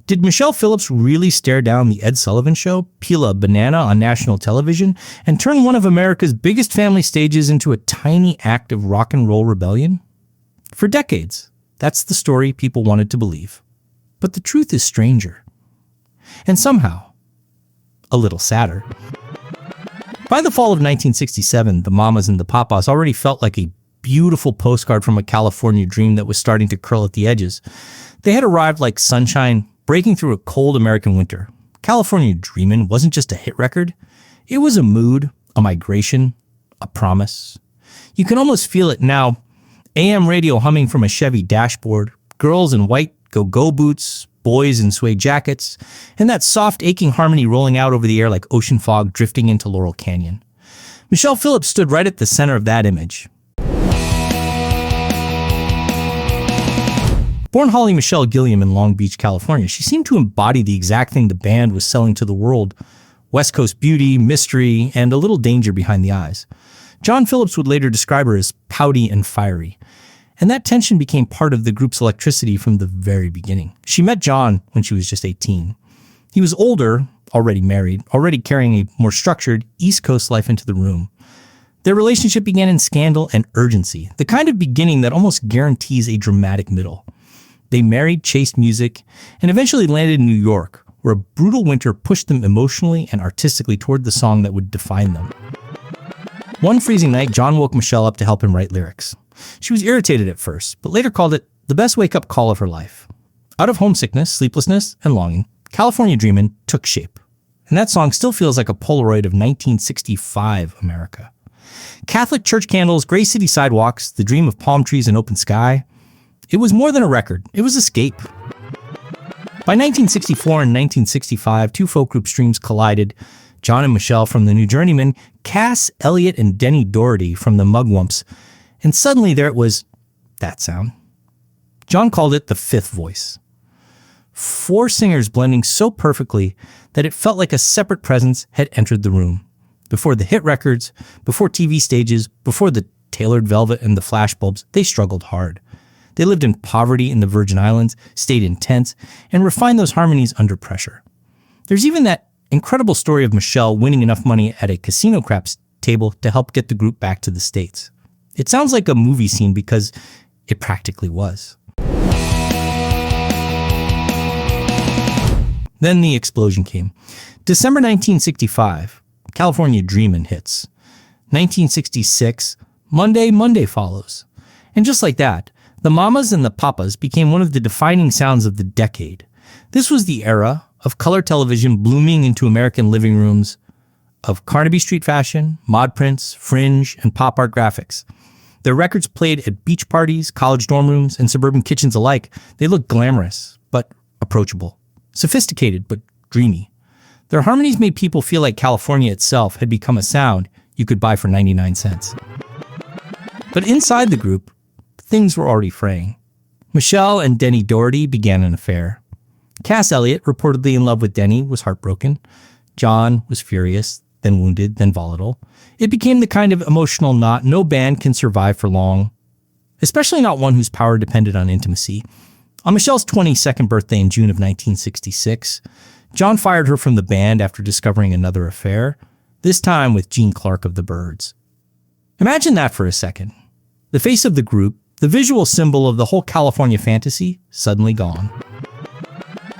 Did Michelle Phillips really stare down the Ed Sullivan Show, peel a banana on national television, and turn one of America's biggest family stages into a tiny act of rock and roll rebellion? For decades, that's the story people wanted to believe. But the truth is stranger. And somehow, a little sadder. By the fall of 1967, the Mamas and the Papas already felt like a beautiful postcard from a California dream that was starting to curl at the edges. They had arrived like sunshine breaking through a cold American winter. California Dreamin' wasn't just a hit record. It was a mood, a migration, a promise. You can almost feel it now. AM radio humming from a Chevy dashboard, girls in white go-go boots, boys in suede jackets, and that soft, aching harmony rolling out over the air like ocean fog drifting into Laurel Canyon. Michelle Phillips stood right at the center of that image. Born Holly Michelle Gilliam in Long Beach, California, she seemed to embody the exact thing the band was selling to the world: West Coast beauty, mystery, and a little danger behind the eyes. John Phillips would later describe her as pouty and fiery, and that tension became part of the group's electricity from the very beginning. She met John when she was just 18. He was older, already married, already carrying a more structured East Coast life into the room. Their relationship began in scandal and urgency, the kind of beginning that almost guarantees a dramatic middle. They married, chased music, and eventually landed in New York, where a brutal winter pushed them emotionally and artistically toward the song that would define them. One freezing night, John woke Michelle up to help him write lyrics. She was irritated at first, but later called it the best wake-up call of her life. Out of homesickness, sleeplessness, and longing, California Dreamin' took shape. And that song still feels like a Polaroid of 1965 America. Catholic church candles, gray city sidewalks, the dream of palm trees and open sky. It was more than a record. It was escape. By 1964 and 1965, two folk group streams collided. John and Michelle from the New Journeymen, Cass, Elliot, and Denny Doherty from the Mugwumps. And suddenly there it was, that sound. John called it the fifth voice. Four singers blending so perfectly that it felt like a separate presence had entered the room. Before the hit records, before TV stages, before the tailored velvet and the flashbulbs, they struggled hard. They lived in poverty in the Virgin Islands, stayed in tents, and refined those harmonies under pressure. There's even that incredible story of Michelle winning enough money at a casino craps table to help get the group back to the States. It sounds like a movie scene because it practically was. Then the explosion came. December 1965, California Dreamin' hits. 1966, Monday follows. And just like that, the Mamas and the Papas became one of the defining sounds of the decade. This was the era of color television blooming into American living rooms, of Carnaby Street fashion, mod prints, fringe, and pop art graphics. Their records played at beach parties, college dorm rooms, and suburban kitchens alike. They looked glamorous, but approachable. Sophisticated, but dreamy. Their harmonies made people feel like California itself had become a sound you could buy for 99 cents. But inside the group, things were already fraying. Michelle and Denny Doherty began an affair. Cass Elliot, reportedly in love with Denny, was heartbroken. John was furious, then wounded, then volatile. It became the kind of emotional knot no band can survive for long, especially not one whose power depended on intimacy. On Michelle's 22nd birthday in June of 1966, John fired her from the band after discovering another affair, this time with Gene Clark of the Byrds. Imagine that for a second. The face of the group, the visual symbol of the whole California fantasy, suddenly gone.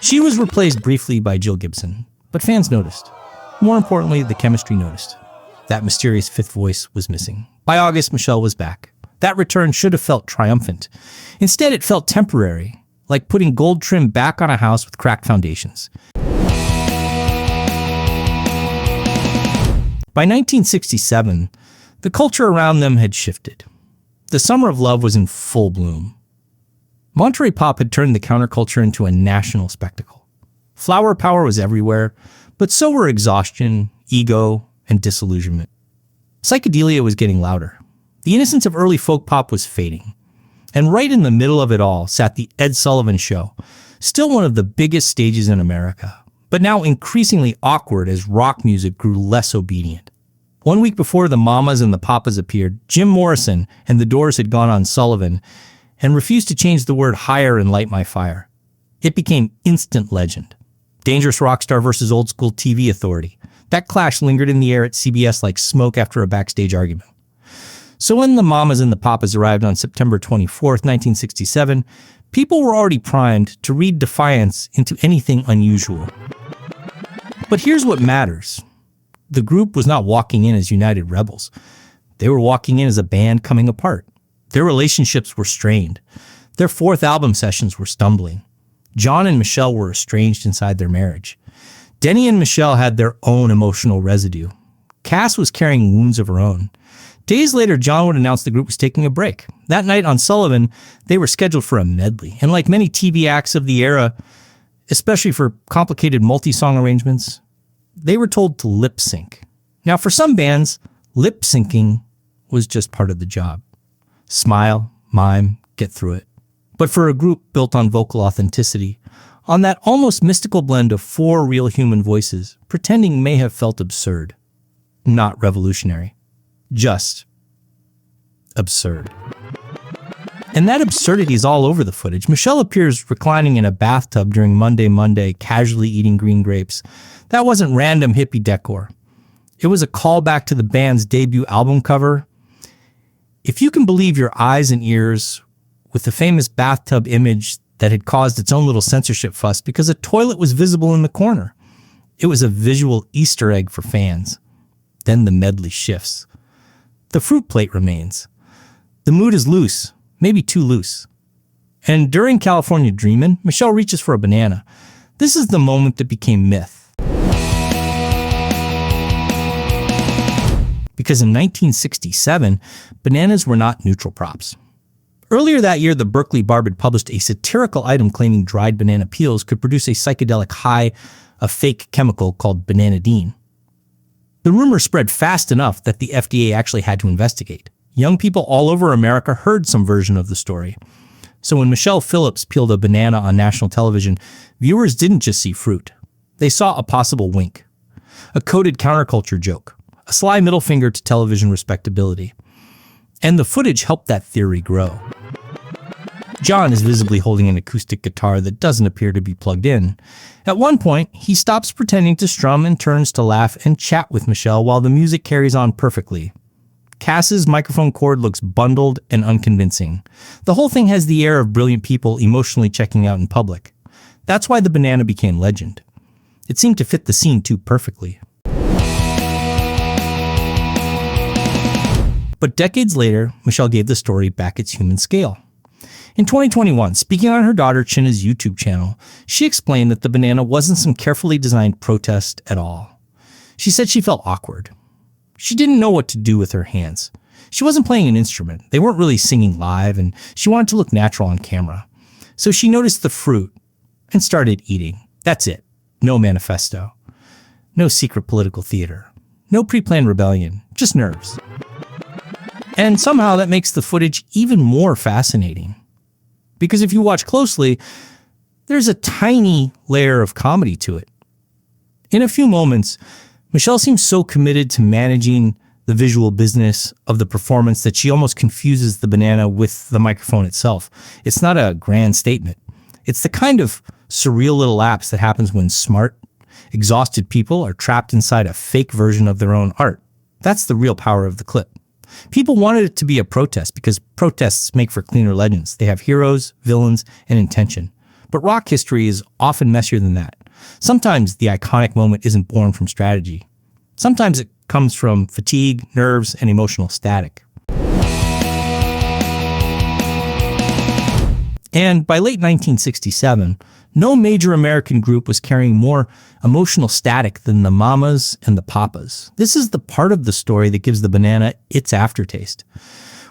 She was replaced briefly by Jill Gibson, but fans noticed. More importantly, the chemistry noticed. That mysterious fifth voice was missing. By August, Michelle was back. That return should have felt triumphant. Instead, it felt temporary, like putting gold trim back on a house with cracked foundations. By 1967, the culture around them had shifted. The summer of love was in full bloom. Monterey pop had turned the counterculture into a national spectacle. Flower power was everywhere, but so were exhaustion, ego, and disillusionment. Psychedelia was getting louder. The innocence of early folk pop was fading. And right in the middle of it all sat the Ed Sullivan Show, still one of the biggest stages in America, but now increasingly awkward as rock music grew less obedient. 1 week before the Mamas and the Papas appeared, Jim Morrison and the Doors had gone on Sullivan and refused to change the word higher and light my fire. It became instant legend. Dangerous rock star versus old school TV authority. That clash lingered in the air at CBS like smoke after a backstage argument. So when the Mamas and the Papas arrived on September 24th, 1967, people were already primed to read defiance into anything unusual. But here's what matters. The group was not walking in as united rebels. They were walking in as a band coming apart. Their relationships were strained. Their fourth album sessions were stumbling. John and Michelle were estranged inside their marriage. Denny and Michelle had their own emotional residue. Cass was carrying wounds of her own. Days later, John would announce the group was taking a break. That night on Sullivan, they were scheduled for a medley. And like many TV acts of the era, especially for complicated multi-song arrangements, they were told to lip sync. Now, for some bands, lip syncing was just part of the job. Smile, mime, get through it. But for a group built on vocal authenticity, on that almost mystical blend of four real human voices, pretending may have felt absurd. Not revolutionary. Just absurd. And that absurdity is all over the footage. Michelle appears reclining in a bathtub during Monday, casually eating green grapes. That wasn't random hippie decor. It was a callback to the band's debut album cover. If you can believe your eyes and ears, with the famous bathtub image that had caused its own little censorship fuss because a toilet was visible in the corner. It was a visual Easter egg for fans. Then the medley shifts. The fruit plate remains. The mood is loose, maybe too loose. And during California Dreamin', Michelle reaches for a banana. This is the moment that became myth. Because in 1967, bananas were not neutral props. Earlier that year, the Berkeley Barb had published a satirical item claiming dried banana peels could produce a psychedelic high, a fake chemical called bananidine. The rumor spread fast enough that the FDA actually had to investigate. Young people all over America heard some version of the story. So when Michelle Phillips peeled a banana on national television, viewers didn't just see fruit. They saw a possible wink, a coded counterculture joke, a sly middle finger to television respectability. And the footage helped that theory grow. John is visibly holding an acoustic guitar that doesn't appear to be plugged in. At one point, he stops pretending to strum and turns to laugh and chat with Michelle while the music carries on perfectly. Cass's microphone cord looks bundled and unconvincing. The whole thing has the air of brilliant people emotionally checking out in public. That's why the banana became legend. It seemed to fit the scene too perfectly. But decades later, Michelle gave the story back its human scale. In 2021, speaking on her daughter Chinna's YouTube channel, she explained that the banana wasn't some carefully designed protest at all. She said she felt awkward. She didn't know what to do with her hands. She wasn't playing an instrument. They weren't really singing live, and she wanted to look natural on camera. So she noticed the fruit and started eating. That's it. No manifesto. No secret political theater. No pre-planned rebellion. Just nerves. And somehow that makes the footage even more fascinating. Because if you watch closely, there's a tiny layer of comedy to it. In a few moments, Michelle seems so committed to managing the visual business of the performance that she almost confuses the banana with the microphone itself. It's not a grand statement. It's the kind of surreal little lapse that happens when smart, exhausted people are trapped inside a fake version of their own art. That's the real power of the clip. People wanted it to be a protest because protests make for cleaner legends. They have heroes, villains, and intention. But rock history is often messier than that. Sometimes the iconic moment isn't born from strategy. Sometimes it comes from fatigue, nerves, and emotional static. And by late 1967, no major American group was carrying more emotional static than the Mamas and the Papas. This is the part of the story that gives the banana its aftertaste.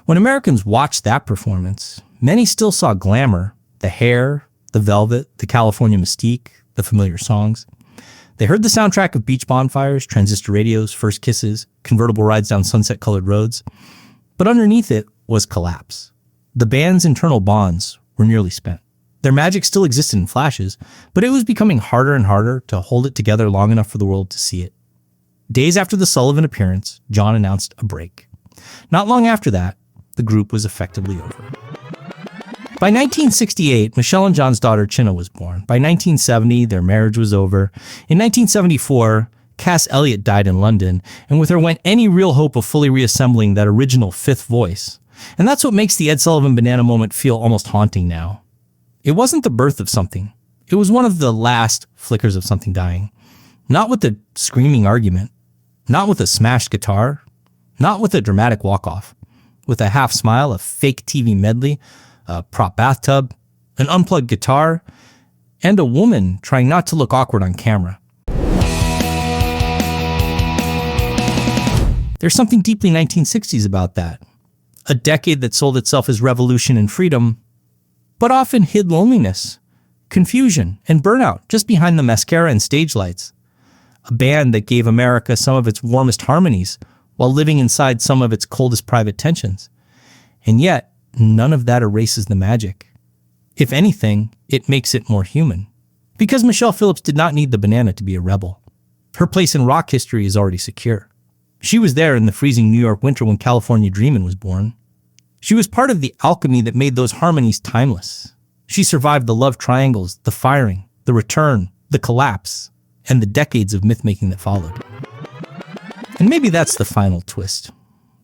When Americans watched that performance, many still saw glamour, the hair, the velvet, the California mystique, the familiar songs. They heard the soundtrack of beach bonfires, transistor radios, first kisses, convertible rides down sunset-colored roads. But underneath it was collapse. The band's internal bonds were nearly spent. Their magic still existed in flashes, but it was becoming harder and harder to hold it together long enough for the world to see it. Days after the Sullivan appearance, John announced a break. Not long after that, the group was effectively over. By 1968, Michelle and John's daughter Chinna was born. By 1970, their marriage was over. In 1974, Cass Elliot died in London, and with her went any real hope of fully reassembling that original fifth voice. And that's what makes the Ed Sullivan banana moment feel almost haunting now. It wasn't the birth of something. It was one of the last flickers of something dying. Not with a screaming argument. Not with a smashed guitar. Not with a dramatic walk-off. With a half smile, a fake TV medley, a prop bathtub, an unplugged guitar, and a woman trying not to look awkward on camera. There's something deeply 1960s about that. A decade that sold itself as revolution and freedom, but often hid loneliness, confusion, and burnout just behind the mascara and stage lights. A band that gave America some of its warmest harmonies while living inside some of its coldest private tensions. And yet, none of that erases the magic. If anything, it makes it more human. Because Michelle Phillips did not need the banana to be a rebel. Her place in rock history is already secure. She was there in the freezing New York winter when California Dreamin' was born. She was part of the alchemy that made those harmonies timeless. She survived the love triangles, the firing, the return, the collapse, and the decades of myth-making that followed. And maybe that's the final twist.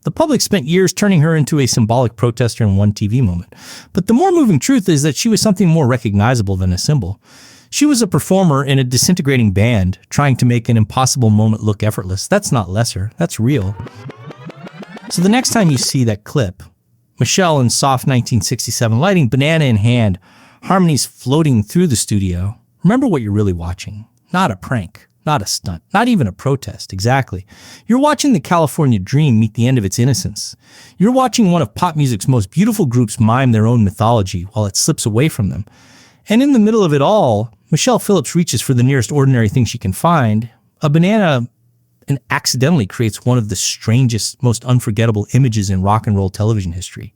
The public spent years turning her into a symbolic protester in one TV moment. But the more moving truth is that she was something more recognizable than a symbol. She was a performer in a disintegrating band, trying to make an impossible moment look effortless. That's not lesser, that's real. So the next time you see that clip, Michelle in soft 1967 lighting, banana in hand, harmonies floating through the studio, remember what you're really watching. Not a prank, not a stunt, not even a protest, exactly. You're watching the California dream meet the end of its innocence. You're watching one of pop music's most beautiful groups mime their own mythology while it slips away from them. And in the middle of it all, Michelle Phillips reaches for the nearest ordinary thing she can find, a banana, and accidentally creates one of the strangest, most unforgettable images in rock and roll television history.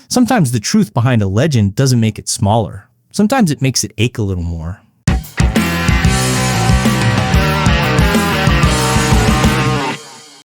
Sometimes the truth behind a legend doesn't make it smaller. Sometimes it makes it ache a little more.